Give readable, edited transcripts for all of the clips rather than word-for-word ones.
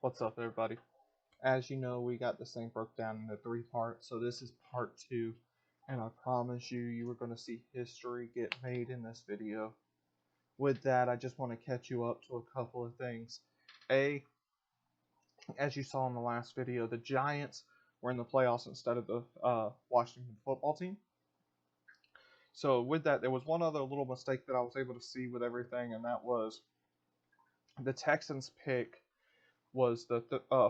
What's up, everybody? As you know, we got this thing broke down into 3 parts, so this is part 2, and I promise you were going to see history get made in this video. With that, I just want to catch you up to a couple of things. A, as you saw in the last video, the Giants were in the playoffs instead of the Washington football team. So with that, there was one other little mistake that I was able to see with everything, and that was the Texans pick was the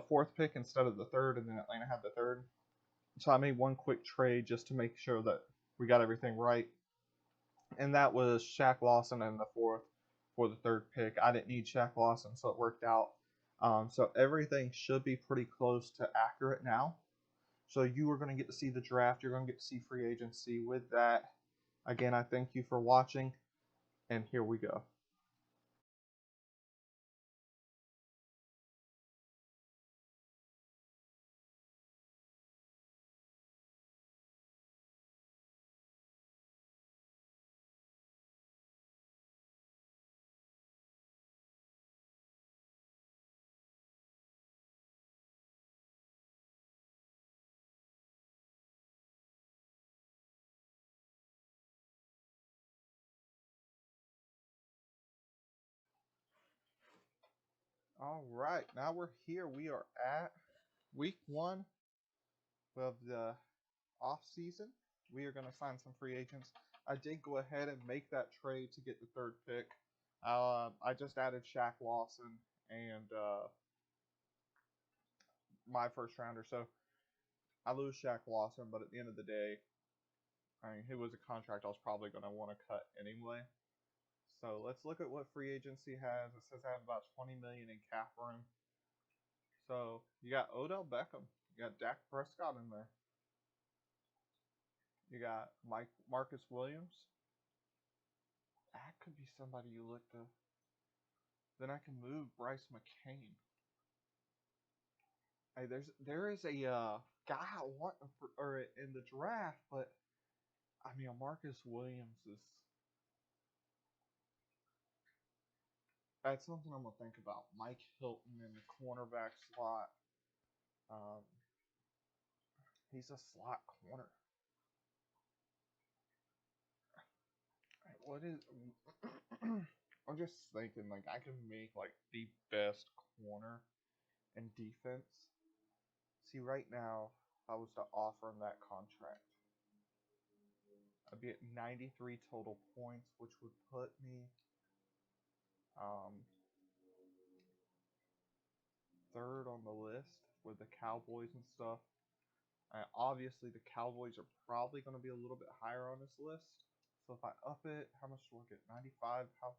fourth pick instead of the third, and then Atlanta had the third. So I made one quick trade just to make sure that we got everything right, and that was Shaq Lawson in the fourth for the third pick. I didn't need Shaq Lawson, so it worked out. So everything should be pretty close to accurate now. So you are going to get to see the draft. You're going to get to see free agency. With that, again, I thank you for watching, and here we go. All right, now we're here. We are at week 1 of the off season. We are going to sign some free agents. I did go ahead and make that trade to get the third pick. I just added Shaq Lawson and my first rounder. So I lose Shaq Lawson, but at the end of the day, I mean, it was a contract I was probably going to want to cut anyway. So let's look at what free agency has. It says I have about 20 million in cap room. So you got Odell Beckham, you got Dak Prescott in there, you got Marcus Williams. That could be somebody you look to. Then I can move Bryce McCain. Hey, there is a guy I want in the draft, but I mean, Marcus Williams is that's something I'm gonna think about. Mike Hilton in the cornerback slot. Um, he's a slot corner. What is? I'm just thinking like I can make like the best corner in defense. See, right now, if I was to offer him that contract, I'd be at 93 total points, which would put me third on the list with the Cowboys and stuff. Obviously, the Cowboys are probably going to be a little bit higher on this list. So if I up it, how much do I get? 95. How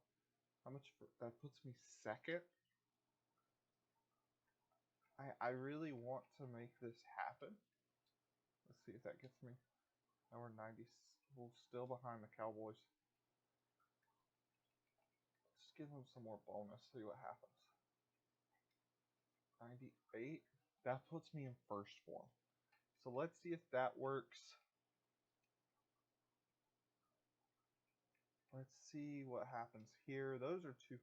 much? That puts me second. I really want to make this happen. Let's see if that gets me. Now we're 90. We're still behind the Cowboys. Let's give them some more bonus. See what happens. 98. That puts me in first form. So let's see if that works. Let's see what happens here. Those are two.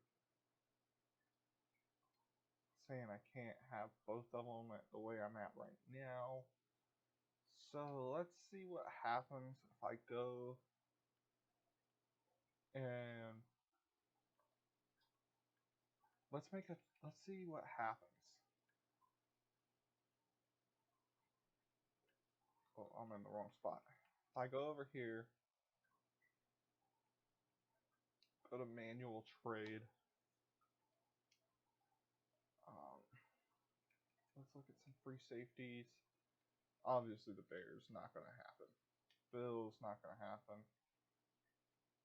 Saying I can't have both of them at the way I'm at right now. So let's see what happens if I go and let's see what happens. Oh, I'm in the wrong spot. If I go over here, go to manual trade. Let's look at some free safeties. Obviously, the Bears not going to happen. Bills not going to happen.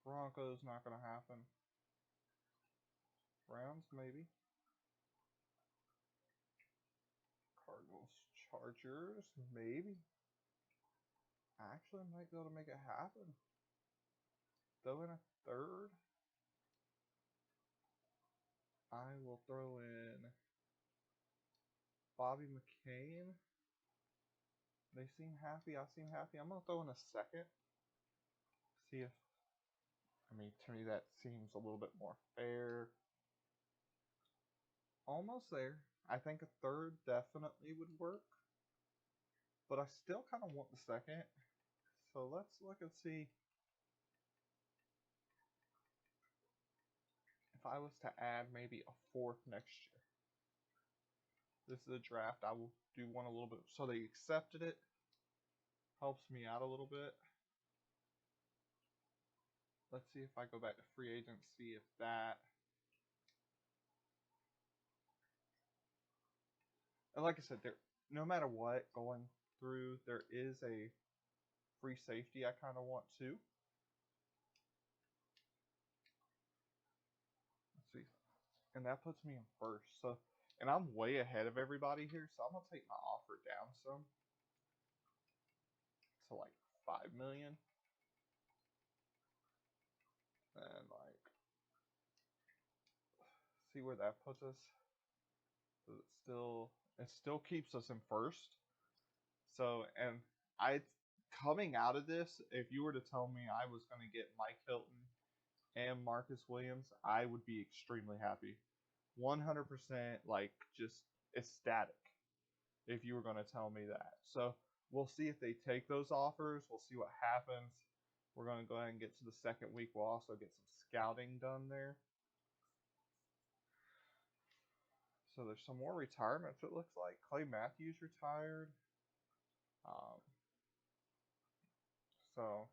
Broncos not going to happen. Browns maybe. Cardinals, Chargers maybe. Actually, I might be able to make it happen. Throw in a third. I will throw in Bobby McCain. They seem happy. I seem happy. I'm going to throw in a second. See if, I mean, to me that seems a little bit more fair. Almost there. I think a third definitely would work, but I still kind of want the second. So let's look and see if I was to add maybe a fourth next year. This is a draft. I will do one a little bit. So they accepted it. Helps me out a little bit. Let's see if I go back to free agency, if that. And like I said, there, no matter what going through, there is a free safety I kind of want too. Let's see. And that puts me in first. So, and I'm way ahead of everybody here, so I'm gonna take my offer down some to like 5 million. And like see where that puts us. It still keeps us in first. So, and I coming out of this, if you were to tell me I was going to get Mike Hilton and Marcus Williams, I would be extremely happy. 100% like just ecstatic if you were going to tell me that. So, we'll see if they take those offers. We'll see what happens. We're going to go ahead and get to the second week. We'll also get some scouting done there. So there's some more retirements, it looks like. Clay Matthews retired. So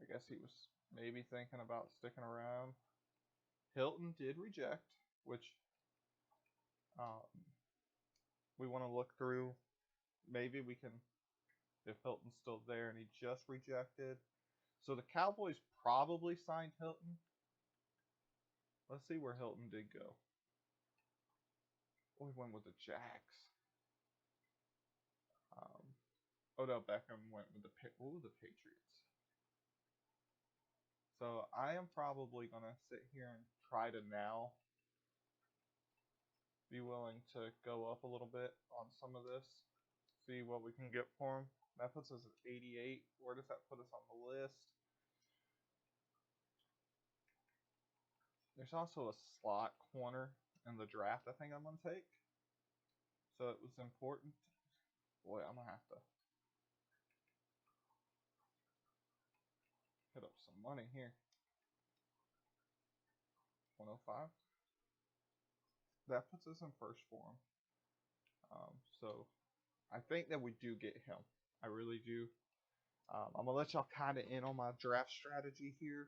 I guess he was maybe thinking about sticking around. Hilton did reject, which we want to look through. Maybe we can, if Hilton's still there and he just rejected. So the Cowboys probably signed Hilton. Let's see where Hilton did go. Oh, he went with the Jags. Odell Beckham went with the Patriots. So I am probably going to sit here and try to now be willing to go up a little bit on some of this. See what we can get for him. That puts us at 88. Where does that put us on the list? There's also a slot corner in the draft I think I'm going to take. So it was important. Boy, I'm going to have to hit up some money here. 105. That puts us in first for him. So I think that we do get him. I really do. I'm going to let y'all kind of in on my draft strategy here.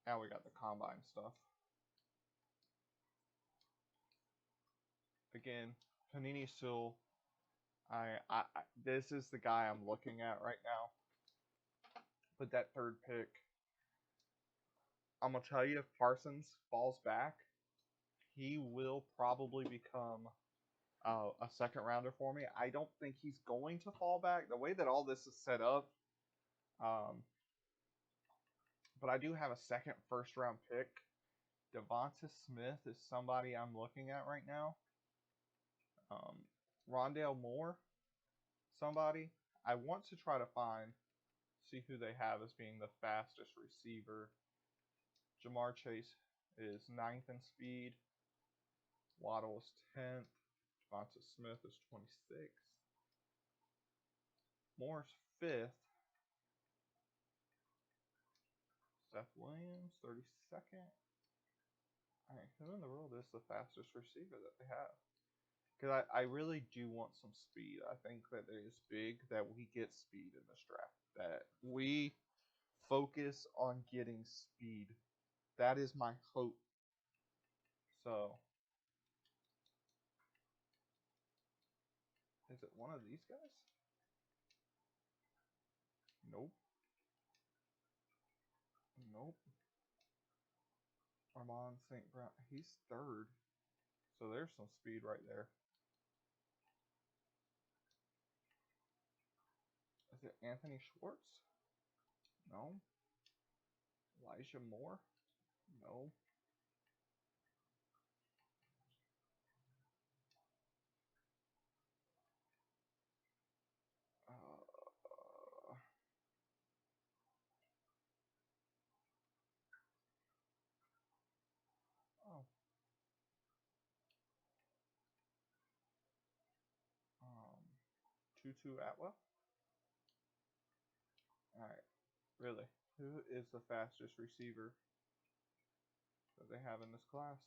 Now we got the combine stuff. Again, Panini Sewell. This is the guy I'm looking at right now. With that third pick, I'm gonna tell you, if Parsons falls back, he will probably become a second rounder for me. I don't think he's going to fall back the way that all this is set up. But I do have a second first round pick. Devonta Smith is somebody I'm looking at right now. Rondale Moore, somebody. I want to try to see who they have as being the fastest receiver. Jamar Chase is 9th in speed. Waddle is 10th. Devonta Smith is 26th. Moore's 5th. Seth Williams, 32nd. Alright, who in the world is the fastest receiver that they have? Because I really do want some speed. I think that it is big that we get speed in this draft. That we focus on getting speed. That is my hope. So, is it one of these guys? Nope. Nope. Armand St. Brown. He's 3rd. So there's some speed right there. Is it Anthony Schwartz? No. Elijah Moore? No. Tutu Atwell. Alright, really. Who is the fastest receiver that they have in this class?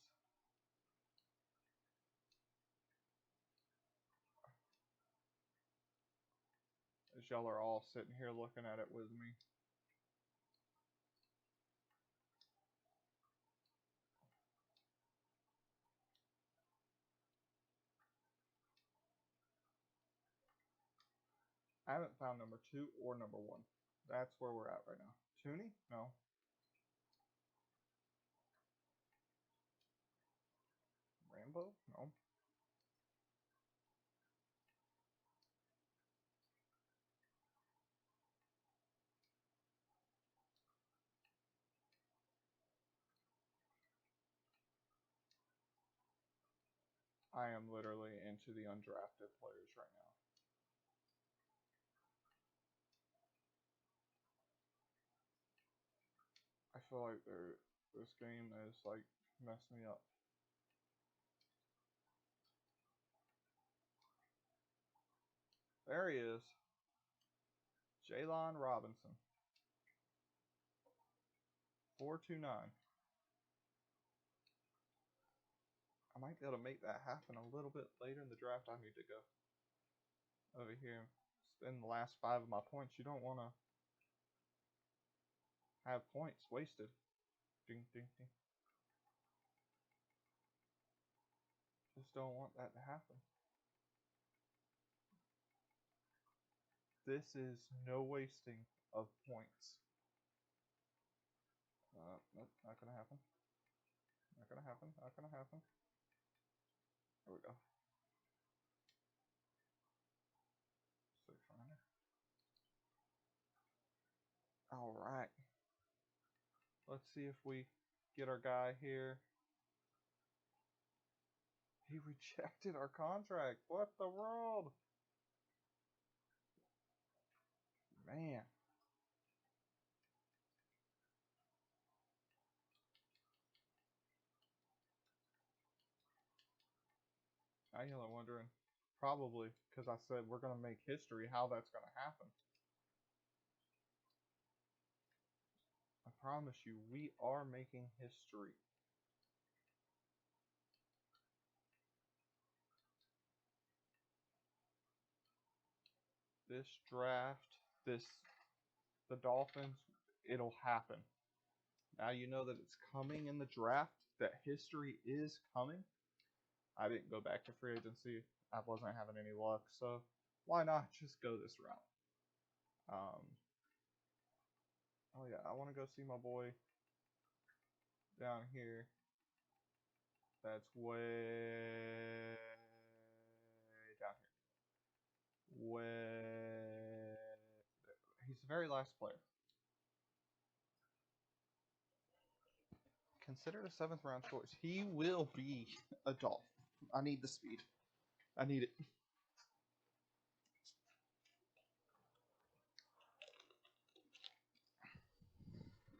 As y'all are all sitting here looking at it with me. I haven't found number 2 or number 1. That's where we're at right now. Tooney? No. Rambo? No. I am literally into the undrafted players right now. I feel like this game is like messed me up. There he is. Jaylon Robinson. 429. I might be able to make that happen a little bit later in the draft. I need to go over here and spend the last 5 of my points. You don't want to have points wasted. Ding, ding, ding. Just don't want that to happen. This is no wasting of points. Nope, not gonna happen. Not gonna happen. Not gonna happen. There we go. 6 runner. All right. Let's see if we get our guy here. He rejected our contract. What the world? Man. Now you're wondering, probably because I said we're going to make history, how that's going to happen. I promise you, we are making history. This draft, the Dolphins, it'll happen. Now you know that it's coming in the draft, that history is coming. I didn't go back to free agency. I wasn't having any luck, so why not just go this route? Oh yeah, I want to go see my boy down here. That's way down here. Way. He's the very last player. Considered a 7th round choice. He will be a Dolphin. I need the speed. I need it.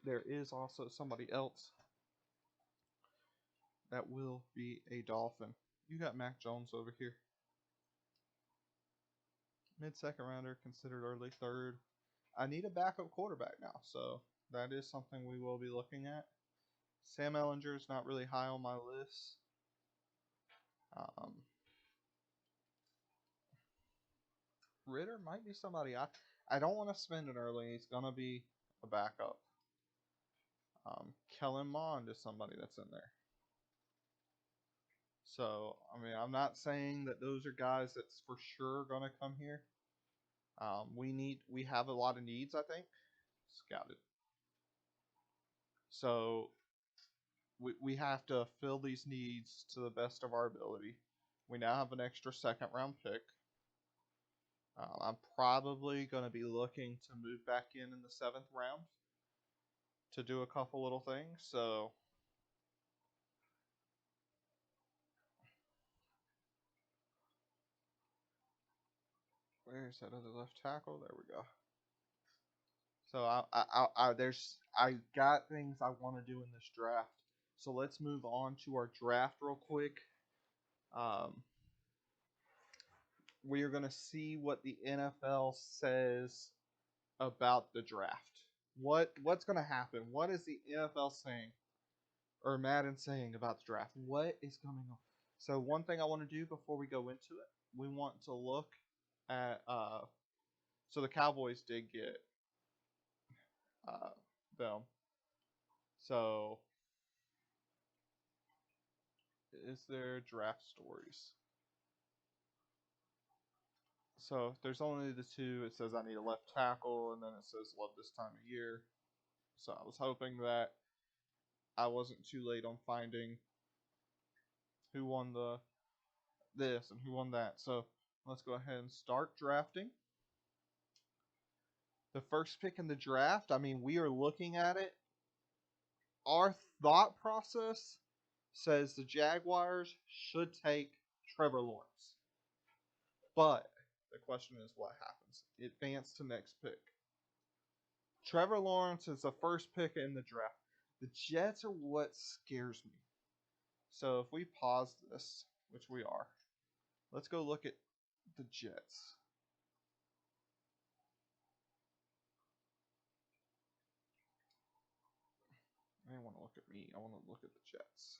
There is also somebody else that will be a Dolphin. You got Mac Jones over here. Mid-second rounder, considered early 3rd. I need a backup quarterback now, so that is something we will be looking at. Sam Ehlinger is not really high on my list. Ritter might be somebody I don't want to spend it early. He's gonna be a backup. Kellen Mond is somebody that's in there. So I mean, I'm not saying that those are guys that's for sure gonna come here. We have a lot of needs. I think scouted. So we have to fill these needs to the best of our ability. We now have an extra 2nd round pick. I'm probably going to be looking to move back in the 7th round to do a couple little things. So where's that other left tackle? There we go. So I got things I want to do in this draft. So let's move on to our draft real quick. we are going to see what the NFL says about the draft. What's going to happen? What is the NFL saying, or Madden saying about the draft? What is going on? So one thing I want to do before we go into it, we want to look at so the Cowboys did get them. So is there draft stories? So if there's only the two, it says I need a left tackle, and then it says love this time of year. So I was hoping that I wasn't too late on finding who won the this and who won that. So let's go ahead and start drafting. The first pick in the draft, I mean, we are looking at it. Our thought process says the Jaguars should take Trevor Lawrence. But the question is what happens? Advance to next pick. Trevor Lawrence is the first pick in the draft. The Jets are what scares me. So if we pause this, which we are, let's go look at the Jets. I didn't want to look at me. I want to look at the Jets.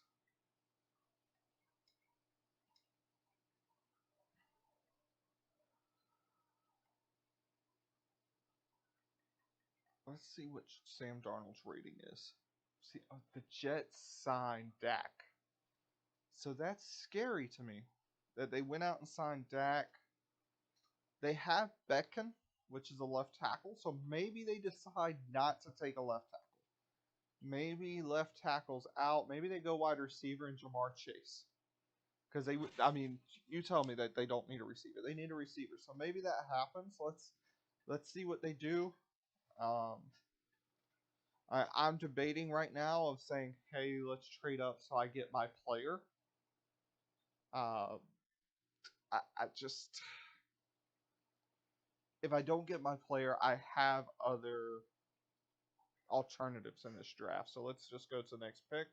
Let's see what Sam Darnold's rating is. See, the Jets signed Dak. So that's scary to me that they went out and signed Dak. They have Beckham, which is a left tackle, so maybe they decide not to take a left tackle. Maybe left tackle's out. Maybe they go wide receiver and Jamar Chase. Because I mean, you tell me that they don't need a receiver. They need a receiver. So maybe that happens. Let's see what they do. I'm debating right now of saying, hey, let's trade up so I get my player. I just, if I don't get my player, I have other alternatives in this draft. So let's just go to the next pick.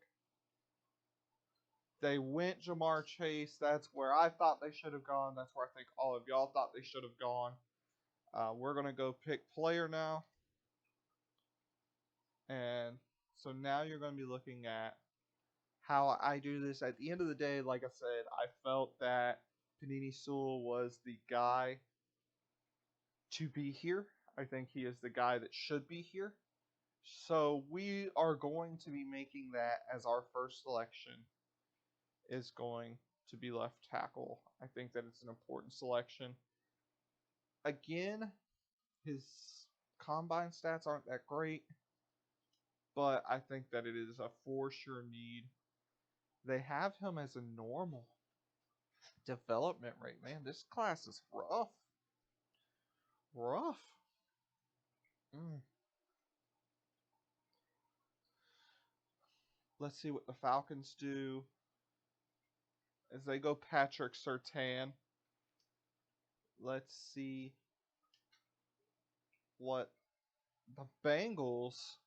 They went Jamar Chase. That's where I thought they should have gone. That's where I think all of y'all thought they should have gone. We're going to go pick player now. And so now you're going to be looking at how I do this. At the end of the day, like I said, I felt that Penei Sewell was the guy to be here. I think he is the guy that should be here. So we are going to be making that as our first selection is going to be left tackle. I think that it's an important selection. Again, his combine stats aren't that great, but I think that it is a for sure need. They have him as a normal development rate. Man, this class is rough. Rough. Let's see what the Falcons do as they go Patrick Surtain. Let's see what the Bengals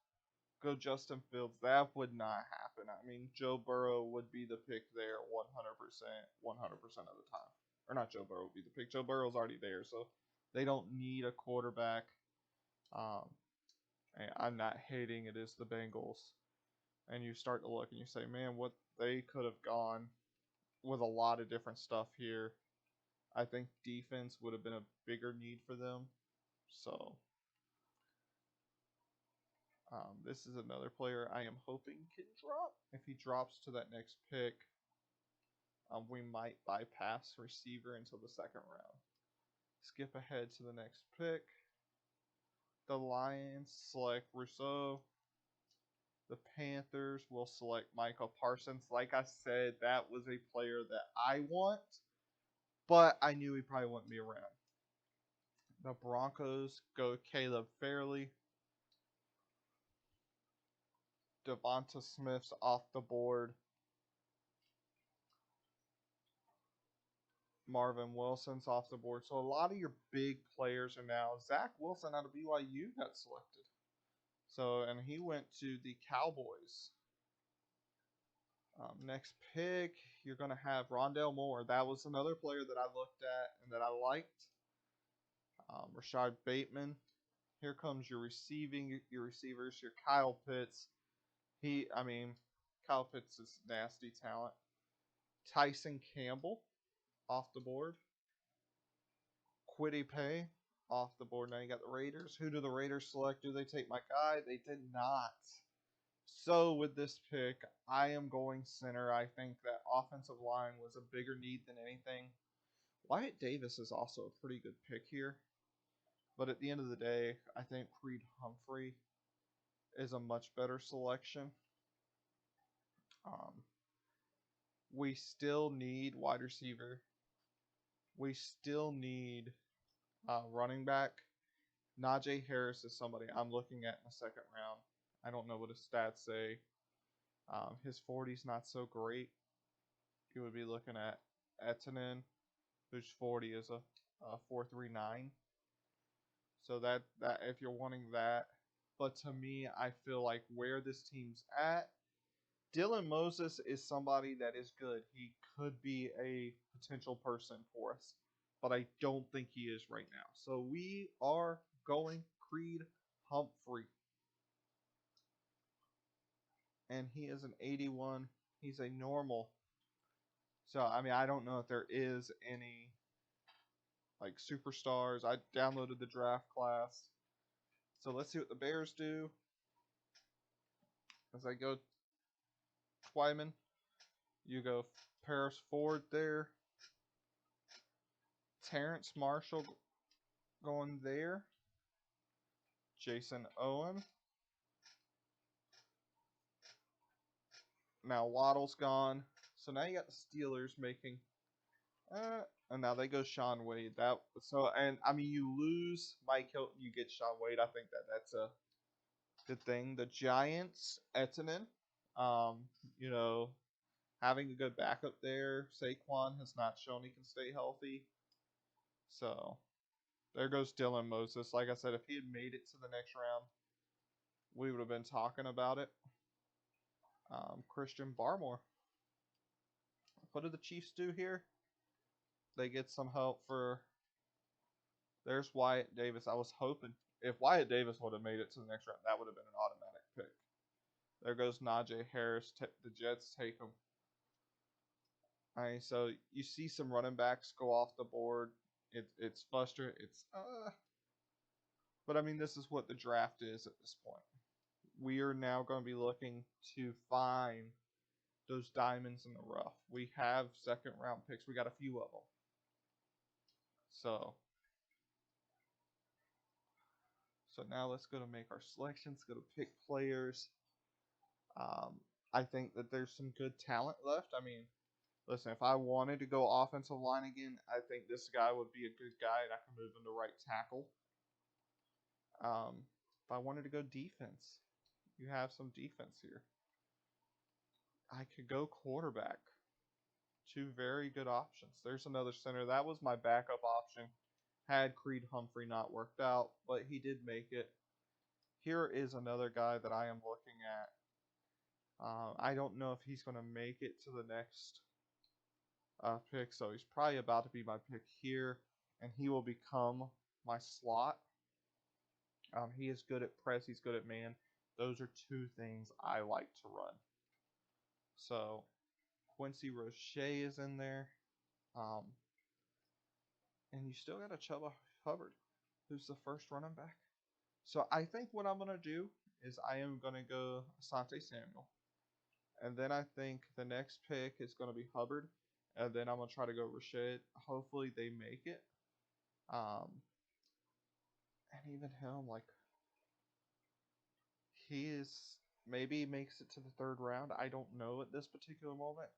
go Justin Fields. That would not happen. I mean, Joe Burrow would be the pick there 100% of the time. Or not Joe Burrow would be the pick. Joe Burrow's already there, so they don't need a quarterback. I'm not hating it is the Bengals. And you start to look and you say, man, what they could have gone with a lot of different stuff here. I think defense would have been a bigger need for them. So this is another player I am hoping can drop. If he drops to that next pick, we might bypass receiver until the second round. Skip ahead to the next pick. The Lions select Rousseau. The Panthers will select Michael Parsons. Like I said, that was a player that I want, but I knew he probably wouldn't be around. The Broncos go Caleb Farley. Devonta Smith's off the board. Marvin Wilson's off the board. So a lot of your big players are now. Zach Wilson out of BYU got selected. So, and he went to the Cowboys. Next pick, you're going to have Rondell Moore. That was another player that I looked at and that I liked. Rashad Bateman. Here comes your receivers, your Kyle Pitts. Kyle Pitts is nasty talent. Tyson Campbell off the board. Kwity Paye off the board. Now you got the Raiders. Who do the Raiders select? Do they take my guy? They did not. So with this pick, I am going center. I think that offensive line was a bigger need than anything. Wyatt Davis is also a pretty good pick here. But at the end of the day, I think Creed Humphrey is a much better selection. We still need wide receiver. We still need running back. Najee Harris is somebody I'm looking at in the second round. I don't know what his stats say. His 40's not so great. You would be looking at Etienne, whose 40 is a 4.39. So that if you're wanting that, but to me, I feel like where this team's at, Dylan Moses is somebody that is good. He could be a potential person for us, but I don't think he is right now. So we are going Creed Humphrey. And he is an 81. He's a normal. So, I don't know if there is any, like, superstars. I downloaded the draft class. So let's see what the Bears do. As I go Twyman, you go Paris Ford there. Terrence Marshall going there. Jason Owen. Now Waddle's gone. So now you got the Steelers making. And now they go Sean Wade. You lose Mike Hilton, you get Sean Wade. I think that's a good thing. The Giants, Etienne. Having a good backup there. Saquon has not shown he can stay healthy. So there goes Dylan Moses. Like I said, if he had made it to the next round, we would have been talking about it. Christian Barmore. What do the Chiefs do here? They get some help for. There's Wyatt Davis. I was hoping if Wyatt Davis would have made it to the next round, that would have been an automatic pick. There goes Najee Harris. The Jets take him. All right, so you see some running backs go off the board. It's frustrating. But this is what the draft is at this point. We are now going to be looking to find those diamonds in the rough. We have second round picks. We got a few of them. So now let's go to make our selections. Go to pick players. I think that there's some good talent left. Listen, if I wanted to go offensive line again, I think this guy would be a good guy, and I can move him to right tackle. If I wanted to go defense, you have some defense here. I could go quarterback. Two very good options. There's another center. That was my backup option. Had Creed Humphrey not worked out, but he did make it. Here is another guy that I am looking at. I don't know if he's going to make it to the next pick, so he's probably about to be my pick here, and he will become my slot. He is good at press. He's good at man. Those are two things I like to run. So Quincy Roche is in there. And you still got a Chuba Hubbard, who's the first running back. So I think what I'm going to do is I am going to go Asante Samuel. And then I think the next pick is going to be Hubbard. And then I'm going to try to go Rashad. Hopefully they make it. And even him, maybe makes it to the third round. I don't know at this particular moment.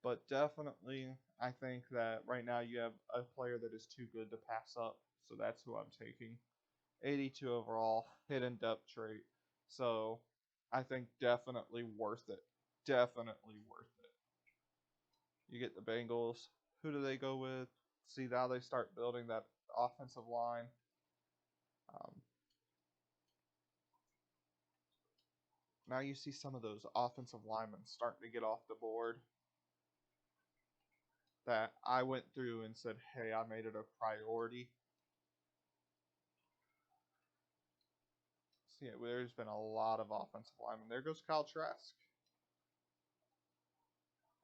But definitely, I think that right now you have a player that is too good to pass up. So that's who I'm taking. 82 overall, hidden depth trait. So I think definitely worth it. Definitely worth it. You get the Bengals. Who do they go with? See, now they start building that offensive line. Now you see some of those offensive linemen starting to get off the board that I went through and said, hey, I made it a priority. See, there's been a lot of offensive linemen. There goes Kyle Trask.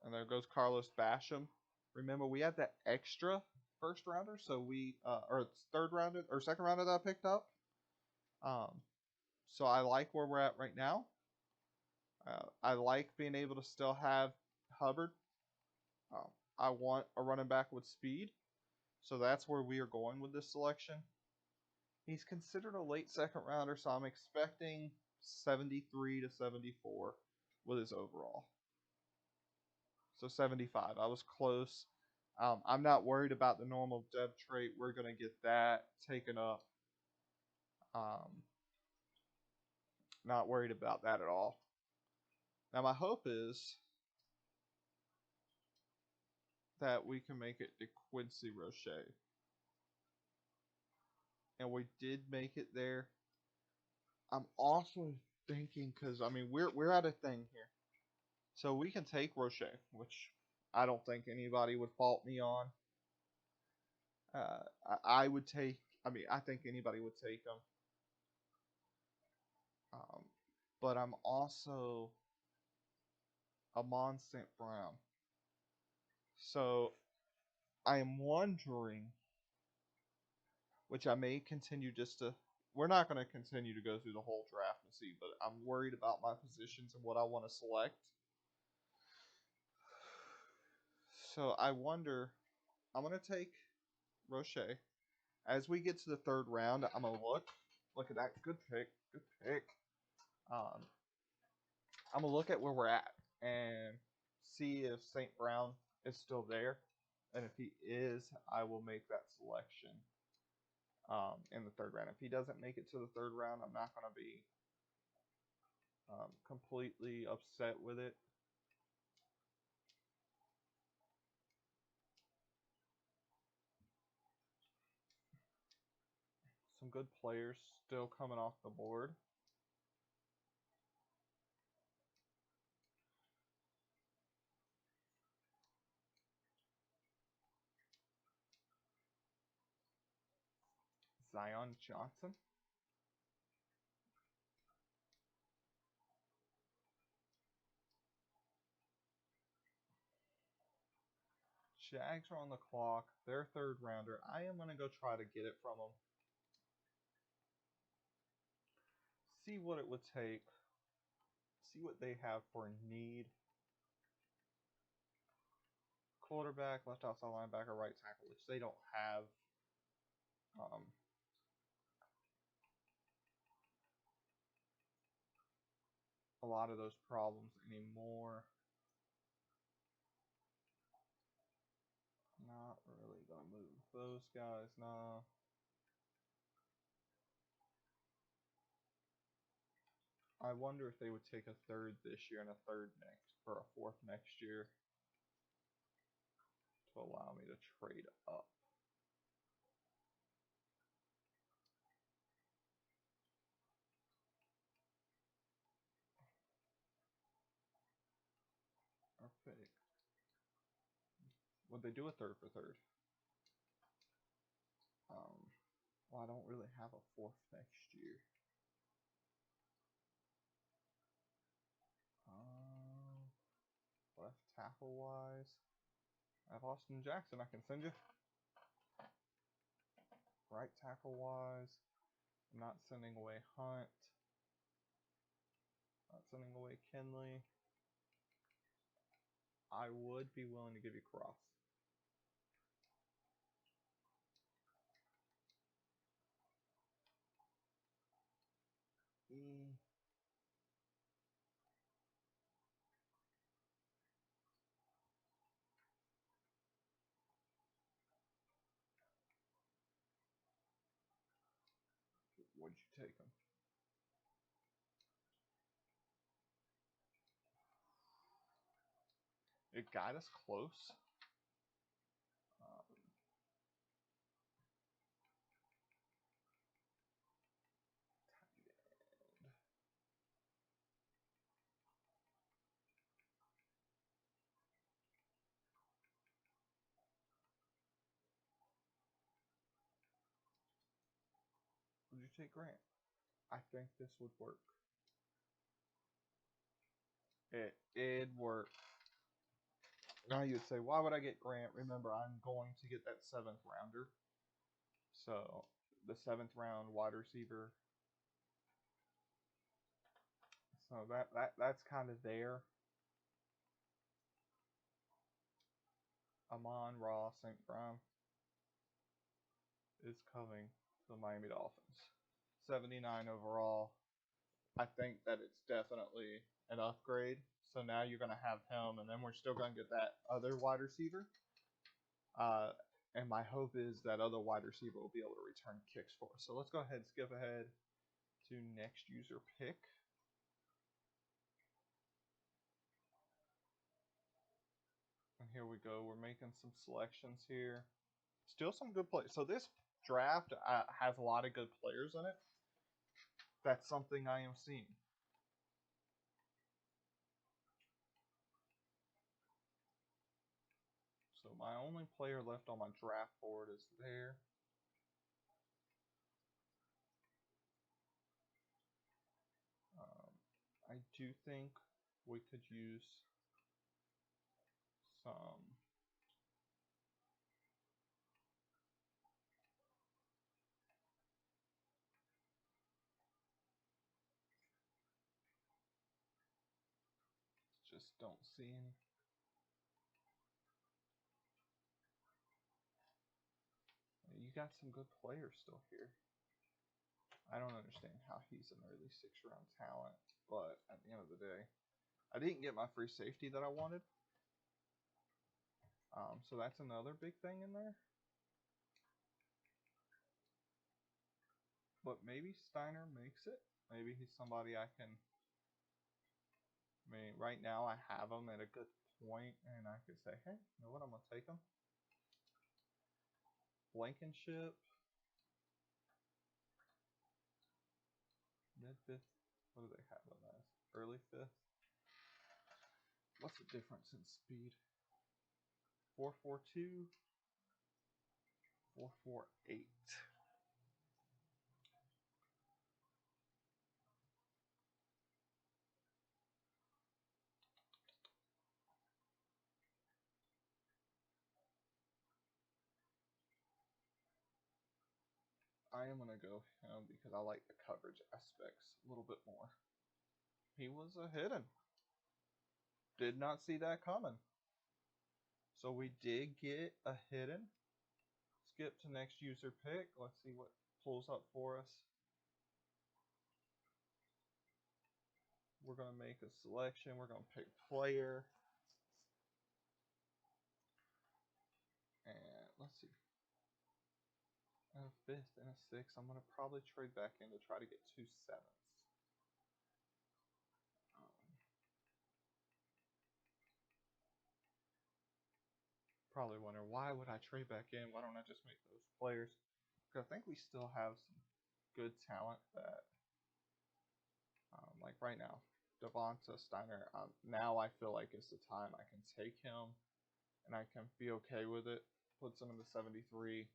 And there goes Carlos Basham. Remember, we had that extra first rounder, so we or third rounder or second rounder that I picked up. So I like where we're at right now. I like being able to still have Hubbard. I want a running back with speed, so that's where we are going with this selection. He's considered a late second rounder, so I'm expecting 73 to 74 with his overall. So 75. I was close. I'm not worried about the normal dev trait. We're going to get that taken up. Not worried about that at all. Now, my hope is that we can make it to Quincy Roche. And we did make it there. I'm also thinking, because, I mean, we're at a thing here. So we can take Roche, which I don't think anybody would fault me on. I would take, I mean, I think anybody would take him. But I'm also Amon St. Brown. So I am wondering, which I may continue just to, we're not going to continue to go through the whole draft and see, but I'm worried about my positions and what I want to select. So I wonder, I'm going to take Roche. As we get to the third round, I'm going to look at that. Good pick. I'm going to look at where we're at and see if St. Brown is still there. And if he is, I will make that selection in the third round. If he doesn't make it to the third round, I'm not going to be completely upset with it. Some good players still coming off the board. Zion Johnson. Jags are on the clock. Their third rounder. I am going to go try to get it from them. See what it would take. See what they have for need. Quarterback, left outside linebacker, right tackle, which they don't have. A lot of those problems anymore. Not really gonna move those guys, nah. I wonder if they would take a third this year and a third next, or a fourth next year, to allow me to trade up. Or pick. Would they do a third for third? Well, I don't really have a fourth next year. Left tackle wise, I have Austin Jackson. I can send you. Right tackle wise, I'm not sending away Hunt. Not sending away Kenley. I would be willing to give you Cross. Would you take him? It got us close. you take Grant? I think this would work. It'd work. Now you'd say, why would I get Grant? Remember, I'm going to get that 7th rounder. So, the 7th round wide receiver. So that's kind of there. Amon-Ra St. Brown is coming to the Miami Dolphins. 79 overall. I think that it's definitely an upgrade. So now you're going to have him, and then we're still going to get that other wide receiver. And my hope is that other wide receiver will be able to return kicks for us. So let's go ahead and skip ahead to next user pick. And here we go. We're making some selections here. Still some good players. So this draft has a lot of good players in it. That's something I am seeing. So my only player left on my draft board is there. I do think we could use some just don't see any. You got some good players still here. I don't understand how he's an early 6th round talent, but at the end of the day, I didn't get my free safety that I wanted. So that's another big thing in there. But maybe Steiner makes it. Maybe he's somebody I can. I mean, right now I have him at a good point, and I could say, hey, you know what? I'm gonna take him. Blankenship. Mid-5th. What do they have him as? Early 5th. What's the difference in speed? 4.42. 4.48. I am gonna go him because I like the coverage aspects a little bit more. He was a hidden. Did not see that coming. So we did get a hidden. Skip to next user pick. Let's see what pulls up for us. We're going to make a selection. We're going to pick player. And let's see. A 5th and a 6th. I'm going to probably trade back in to try to get 2 7s. Probably wonder, why would I trade back in? Why don't I just make those players? Because I think we still have some good talent that, like right now, Devonta Steiner, now I feel like it's the time I can take him and I can be okay with it. Puts him in the 73.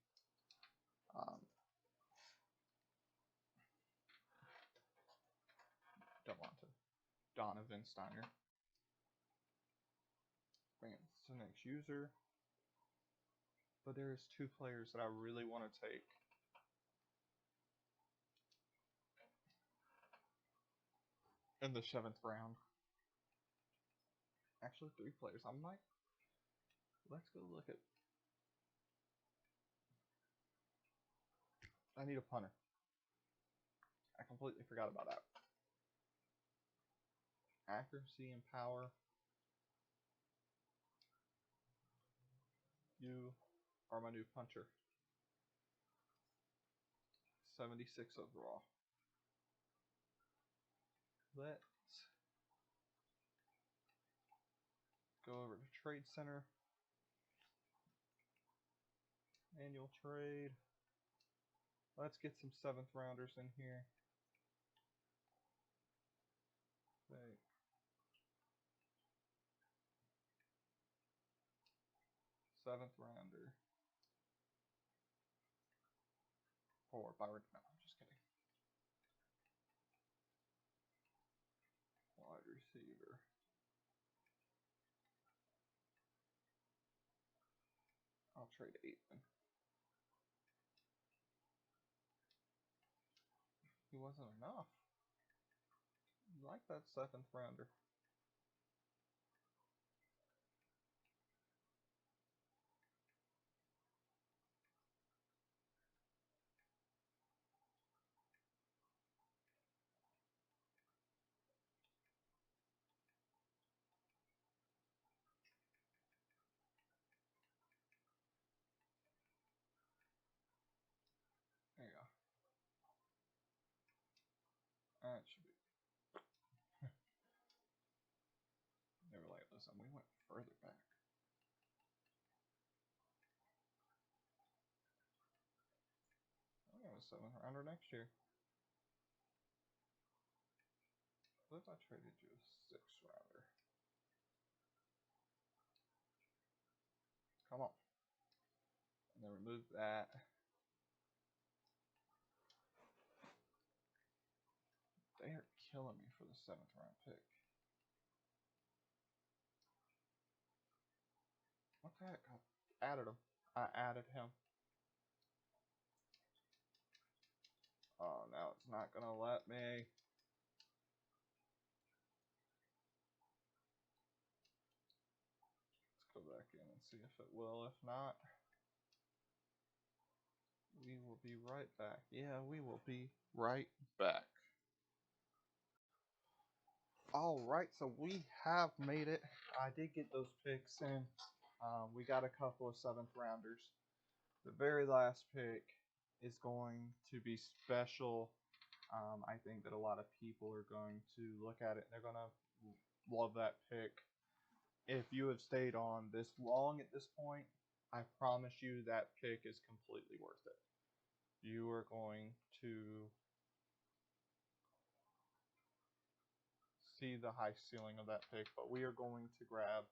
Donovan Steiner. Bring it to the next user. But there's 2 players that I really want to take. In the 7th round. Actually, 3 players. I'm like, let's go look at. I need a punter. I completely forgot about that. Accuracy and power. You are my new punter. 76 overall. Let's go over to Trade Center. Annual trade. Let's get some 7th rounders in here. Okay. 7th rounder. Or Byron. No, I'm just kidding. I'll trade Aiden. He wasn't enough. You like that 7th rounder. There you go. That should be. They were like, listen, we went further back. We have a 7th rounder next year. What if I traded you a 6th rounder? Come on. And then remove that. They are killing me for the 7th round pick. What the heck? I added him. I added him. Oh, now it's not gonna let me. Let's go back in and see if it will. If not, we will be right back. Yeah, we will be right back. Alright, so we have made it. I did get those picks in. We got a couple of 7th rounders. The very last pick is going to be special. I think that a lot of people are going to look at it and they're going to love that pick. If you have stayed on this long at this point, I promise you that pick is completely worth it. You are going to see the high ceiling of that pick, but we are going to grab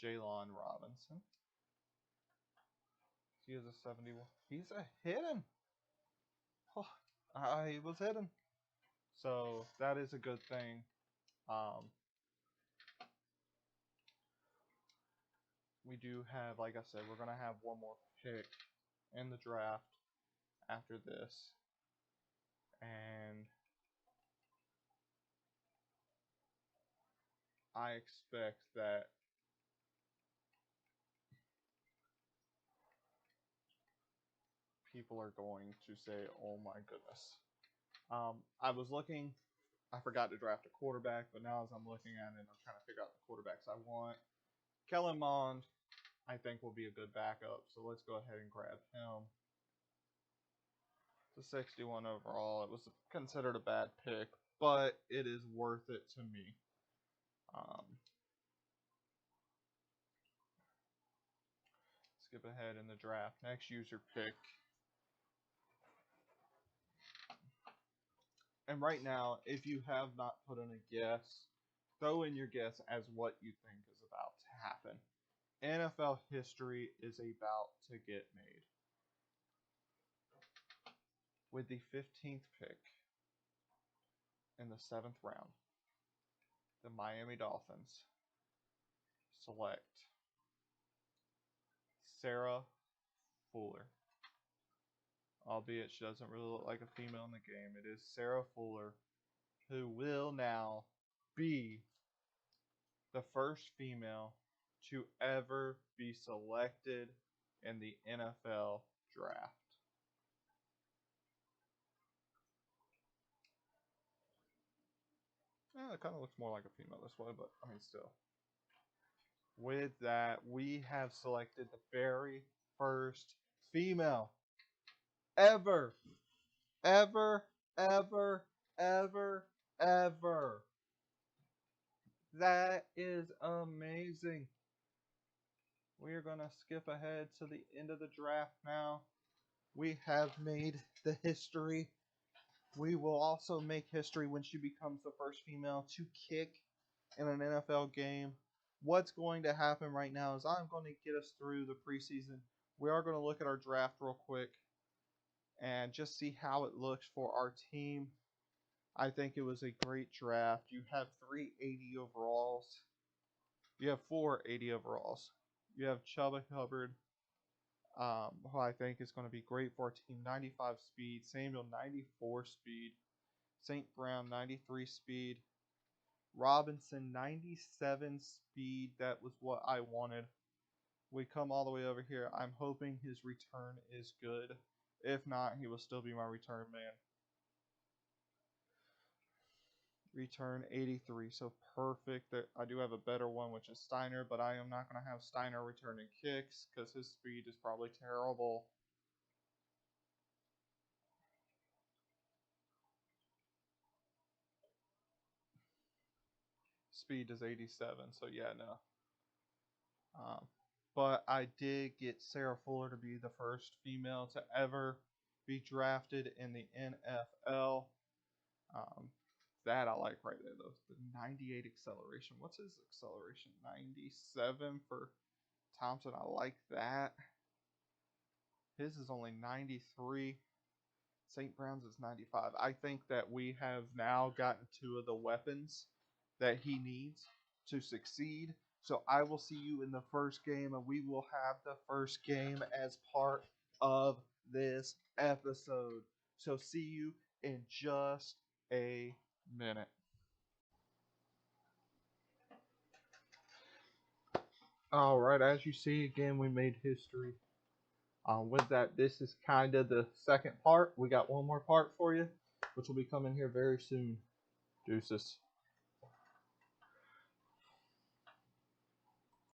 Jalen Robinson. He is a 71. He's a hidden. Oh, he was hidden. So that is a good thing. We do have, like I said, we're going to have one more pick in the draft after this. And I expect that people are going to say, oh my goodness. I was looking, I forgot to draft a quarterback, but now as I'm looking at it, I'm trying to figure out the quarterbacks I want. Kellen Mond, I think, will be a good backup, so let's go ahead and grab him. It's a 61 overall. It was considered a bad pick, but it is worth it to me. Skip ahead in the draft. Next user pick. And right now, if you have not put in a guess, throw in your guess as what you think is about to happen. NFL history is about to get made. With the 15th pick in the 7th round, the Miami Dolphins select Sarah Fuller. Albeit she doesn't really look like a female in the game. It is Sarah Fuller, who will now be the first female to ever be selected in the NFL draft. It kind of looks more like a female this way, but I mean, still. With that, we have selected the very first female ever, ever, ever, ever, ever. That is amazing. We are going to skip ahead to the end of the draft now. We have made the history. We will also make history when she becomes the first female to kick in an NFL game. What's going to happen right now is I'm going to get us through the preseason. We are going to look at our draft real quick and just see how it looks for our team. I think it was a great draft. You have 3 80 overalls. You have 4 80 overalls. You have Chuba Hubbard, who I think is going to be great for our team. 95 speed, Samuel 94 speed, St. Brown 93 speed, Robinson 97 speed. That was what I wanted. We come all the way over here. I'm hoping his return is good. If not, he will still be my return man. Return 83, so perfect. I do have a better one, which is Steiner, but I am not going to have Steiner returning kicks because his speed is probably terrible. Speed is 87, so yeah, no. But I did get Sarah Fuller to be the first female to ever be drafted in the NFL. That I like right there, though. The 98 acceleration. What's his acceleration? 97 for Thompson. I like that. His is only 93. St. Brown's is 95. I think that we have now gotten two of the weapons that he needs to succeed. So I will see you in the first game, and we will have the first game as part of this episode. So see you in just a minute. All right, as you see, again, we made history. With that, this is kind of the second part. We got one more part for you, which will be coming here very soon. Deuces.